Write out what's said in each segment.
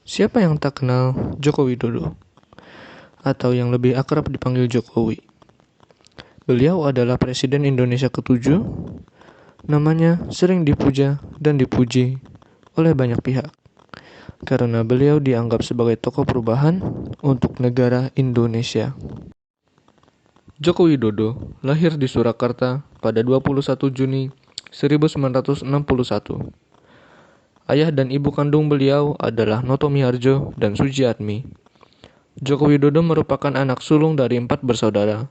Siapa yang tak kenal Joko Widodo, atau yang lebih akrab dipanggil Jokowi? Beliau adalah Presiden Indonesia ke-7. Namanya sering dipuja dan dipuji oleh banyak pihak, karena beliau dianggap sebagai tokoh perubahan untuk negara Indonesia. Joko Widodo lahir di Surakarta pada 21 Juni 1961. Ayah dan ibu kandung beliau adalah Noto Miharjo dan Sujiatmi. Joko Widodo merupakan anak sulung dari 4 bersaudara,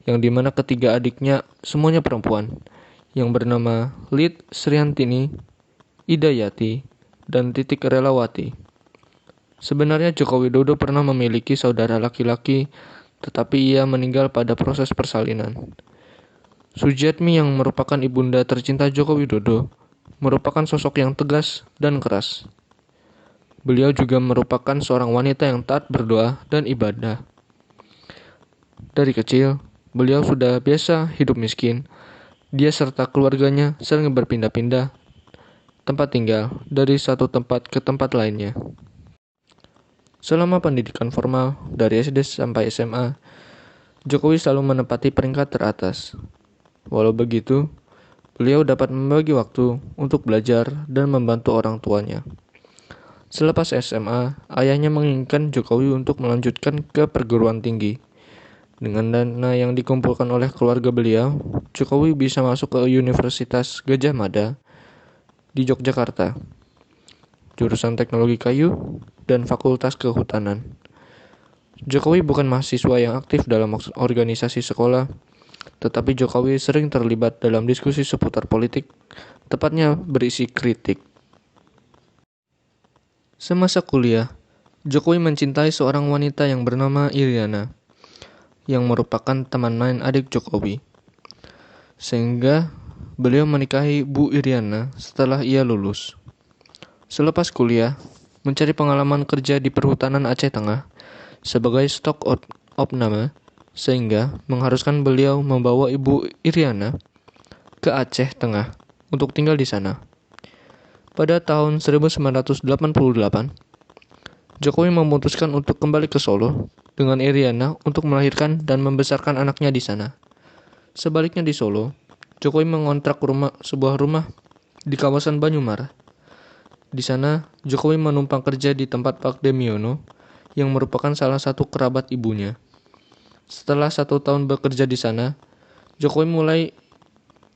yang dimana ketiga adiknya semuanya perempuan, yang bernama Lid Sriantini, Idayati, dan Titik Relawati. Sebenarnya Joko Widodo pernah memiliki saudara laki-laki, tetapi ia meninggal pada proses persalinan. Sujiatmi yang merupakan ibunda tercinta Joko Widodo merupakan sosok yang tegas dan keras. Beliau juga merupakan seorang wanita yang taat berdoa dan ibadah. Dari kecil, beliau sudah biasa hidup miskin. Dia serta keluarganya sering berpindah-pindah tempat tinggal dari satu tempat ke tempat lainnya. Selama pendidikan formal dari SD sampai SMA, Jokowi selalu menempati peringkat teratas. Walau begitu, beliau dapat membagi waktu untuk belajar dan membantu orang tuanya. Selepas SMA, ayahnya menginginkan Jokowi untuk melanjutkan ke perguruan tinggi. Dengan dana yang dikumpulkan oleh keluarga beliau, Jokowi bisa masuk ke Universitas Gadjah Mada di Yogyakarta, jurusan Teknologi Kayu dan Fakultas Kehutanan. Jokowi bukan mahasiswa yang aktif dalam organisasi sekolah, tetapi Jokowi sering terlibat dalam diskusi seputar politik, tepatnya berisi kritik. Semasa kuliah, Jokowi mencintai seorang wanita yang bernama Iriana, yang merupakan teman main adik Jokowi. Sehingga beliau menikahi Bu Iriana setelah ia lulus. Selepas kuliah, mencari pengalaman kerja di perhutanan Aceh Tengah sebagai stok opname, sehingga mengharuskan beliau membawa Ibu Iriana ke Aceh Tengah untuk tinggal di sana. Pada tahun 1988, Jokowi memutuskan untuk kembali ke Solo dengan Iriana untuk melahirkan dan membesarkan anaknya di sana. Sebaliknya di Solo, Jokowi mengontrak sebuah rumah di kawasan Banyumar. Di sana, Jokowi menumpang kerja di tempat Pak Demiono, yang merupakan salah satu kerabat ibunya. Setelah 1 tahun bekerja di sana, Jokowi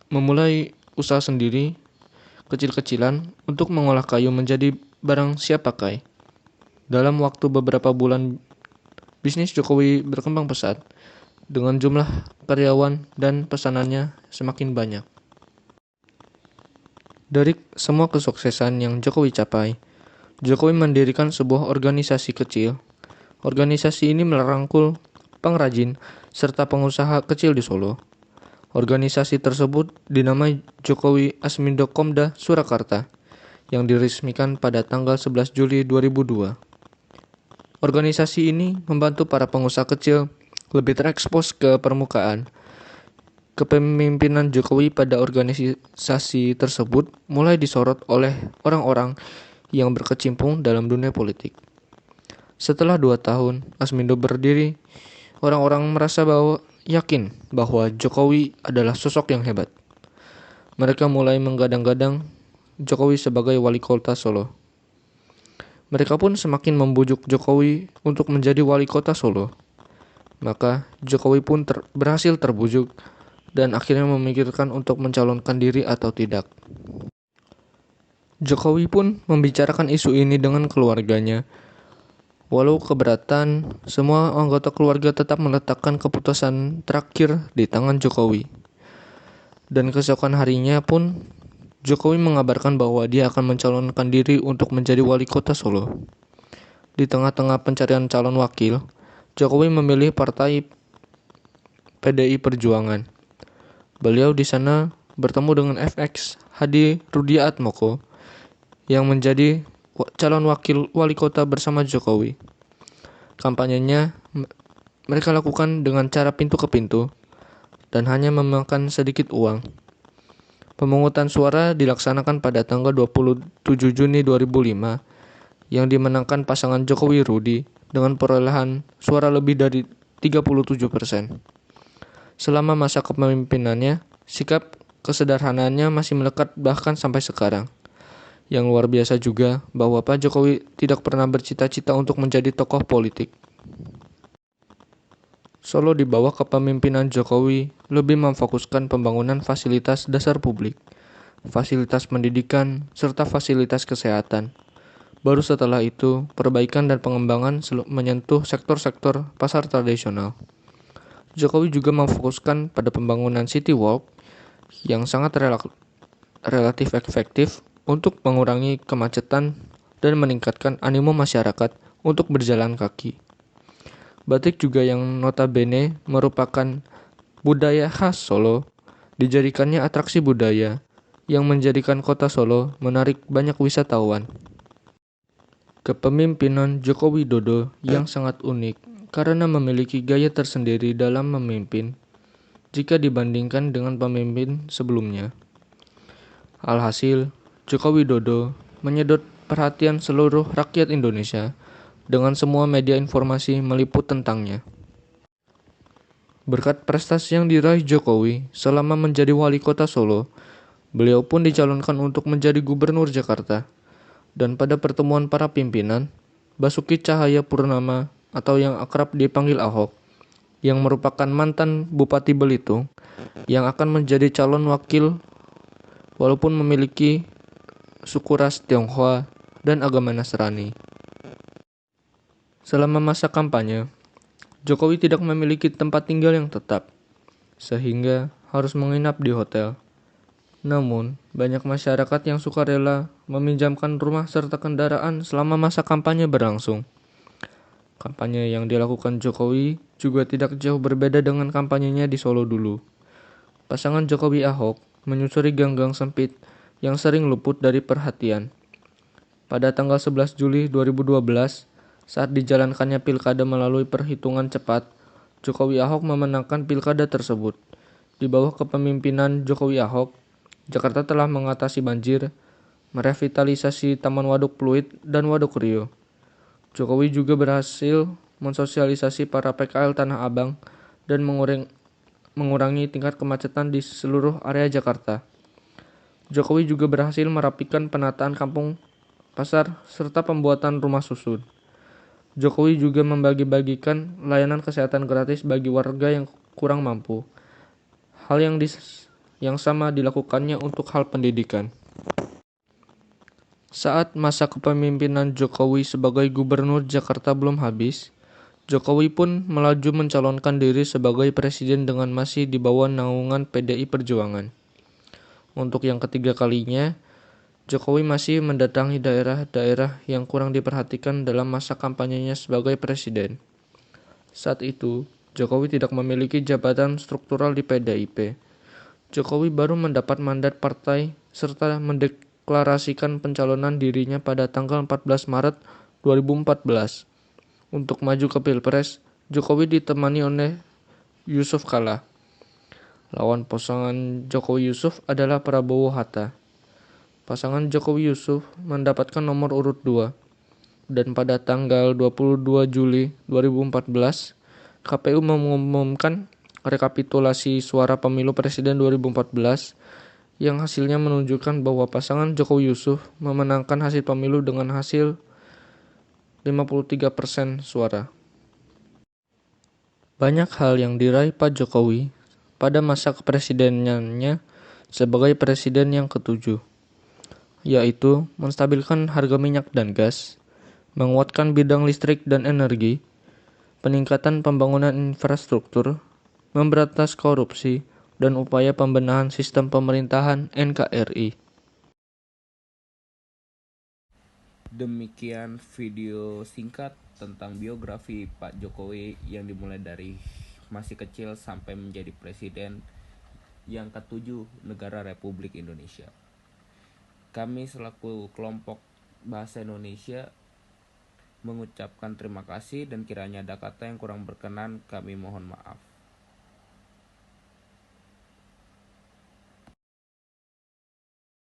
memulai usaha sendiri kecil-kecilan untuk mengolah kayu menjadi barang siap pakai. Dalam waktu beberapa bulan, bisnis Jokowi berkembang pesat dengan jumlah karyawan dan pesanannya semakin banyak. Dari semua kesuksesan yang Jokowi capai, Jokowi mendirikan sebuah organisasi kecil. Organisasi ini merangkul pengrajin serta pengusaha kecil di Solo. Organisasi tersebut dinamai Jokowi Asmindo Komda Surakarta, yang diresmikan pada tanggal 11 Juli 2002. Organisasi ini membantu para pengusaha kecil lebih terekspos ke permukaan. Kepemimpinan Jokowi pada organisasi tersebut mulai disorot oleh orang-orang yang berkecimpung dalam dunia politik. Setelah 2 tahun Asmindo berdiri, orang-orang merasa yakin bahwa Jokowi adalah sosok yang hebat. Mereka mulai menggadang-gadang Jokowi sebagai wali kota Solo. Mereka pun semakin membujuk Jokowi untuk menjadi wali kota Solo. Maka Jokowi pun berhasil terbujuk dan akhirnya memikirkan untuk mencalonkan diri atau tidak. Jokowi pun membicarakan isu ini dengan keluarganya. Walau keberatan, semua anggota keluarga tetap meletakkan keputusan terakhir di tangan Jokowi. Dan keesokan harinya pun, Jokowi mengabarkan bahwa dia akan mencalonkan diri untuk menjadi wali kota Solo. Di tengah-tengah pencarian calon wakil, Jokowi memilih partai PDI Perjuangan. Beliau di sana bertemu dengan FX Hadi Rudiatmoko yang menjadi calon wakil wali kota bersama Jokowi. Kampanyenya mereka lakukan dengan cara pintu ke pintu dan hanya memakan sedikit uang. Pemungutan suara dilaksanakan pada tanggal 27 Juni 2005, yang dimenangkan pasangan Jokowi Rudi dengan perolehan suara lebih dari 37%. Selama masa kepemimpinannya, sikap kesederhanaannya masih melekat bahkan sampai sekarang. Yang luar biasa juga bahwa Pak Jokowi tidak pernah bercita-cita untuk menjadi tokoh politik. Solo di bawah kepemimpinan Jokowi lebih memfokuskan pembangunan fasilitas dasar publik, fasilitas pendidikan, serta fasilitas kesehatan. Baru setelah itu, perbaikan dan pengembangan menyentuh sektor-sektor pasar tradisional. Jokowi juga memfokuskan pada pembangunan City Walk yang sangat relatif efektif untuk mengurangi kemacetan dan meningkatkan animo masyarakat untuk berjalan kaki. Batik juga yang notabene merupakan budaya khas Solo, dijadikannya atraksi budaya yang menjadikan kota Solo menarik banyak wisatawan. Kepemimpinan Joko Widodo yang sangat unik karena memiliki gaya tersendiri dalam memimpin jika dibandingkan dengan pemimpin sebelumnya. Alhasil, Joko Widodo menyedot perhatian seluruh rakyat Indonesia dengan semua media informasi meliput tentangnya. Berkat prestasi yang diraih Jokowi selama menjadi wali kota Solo, beliau pun dicalonkan untuk menjadi gubernur Jakarta. Dan pada pertemuan para pimpinan, Basuki Cahayapurnama atau yang akrab dipanggil Ahok, yang merupakan mantan Bupati Belitung, yang akan menjadi calon wakil walaupun memiliki suku ras Tionghoa dan agama Nasrani. Selama masa kampanye, Jokowi tidak memiliki tempat tinggal yang tetap, sehingga harus menginap di hotel. Namun, banyak masyarakat yang sukarela meminjamkan rumah serta kendaraan selama masa kampanye berlangsung. Kampanye yang dilakukan Jokowi juga tidak jauh berbeda dengan kampanyenya di Solo dulu. Pasangan Jokowi-Ahok menyusuri gang-gang sempit yang sering luput dari perhatian. Pada tanggal 11 Juli 2012, saat dijalankannya pilkada melalui perhitungan cepat, Jokowi-Ahok memenangkan pilkada tersebut. Di bawah kepemimpinan Jokowi-Ahok, Jakarta telah mengatasi banjir, merevitalisasi Taman Waduk Pluit dan Waduk Rio. Jokowi juga berhasil mensosialisasi para PKL Tanah Abang dan mengurangi tingkat kemacetan di seluruh area Jakarta. Jokowi juga berhasil merapikan penataan kampung pasar serta pembuatan rumah susun. Jokowi juga membagi-bagikan layanan kesehatan gratis bagi warga yang kurang mampu. Hal yang sama dilakukannya untuk hal pendidikan. Saat masa kepemimpinan Jokowi sebagai gubernur Jakarta belum habis, Jokowi pun melaju mencalonkan diri sebagai presiden dengan masih di bawah naungan PDI Perjuangan. Untuk yang ketiga kalinya, Jokowi masih mendatangi daerah-daerah yang kurang diperhatikan dalam masa kampanyenya sebagai presiden. Saat itu, Jokowi tidak memiliki jabatan struktural di PDIP. Jokowi baru mendapat mandat partai serta mendeklarasikan pencalonan dirinya pada tanggal 14 Maret 2014. Untuk maju ke Pilpres, Jokowi ditemani oleh Yusuf Kala. Lawan pasangan Jokowi Yusuf adalah Prabowo Hatta. Pasangan Jokowi Yusuf mendapatkan nomor urut 2. Dan pada tanggal 22 Juli 2014, KPU mengumumkan rekapitulasi suara pemilu presiden 2014 yang hasilnya menunjukkan bahwa pasangan Jokowi Yusuf memenangkan hasil pemilu dengan hasil 53% suara. Banyak hal yang diraih Pak Jokowi pada masa kepresidenannya sebagai presiden yang ketujuh, yaitu menstabilkan harga minyak dan gas, menguatkan bidang listrik dan energi, peningkatan pembangunan infrastruktur, memberantas korupsi, dan upaya pembenahan sistem pemerintahan NKRI. Demikian video singkat tentang biografi Pak Jokowi yang dimulai dari masih kecil sampai menjadi presiden yang ketujuh negara Republik Indonesia. Kami selaku kelompok Bahasa Indonesia mengucapkan terima kasih dan kiranya ada kata yang kurang berkenan kami mohon maaf.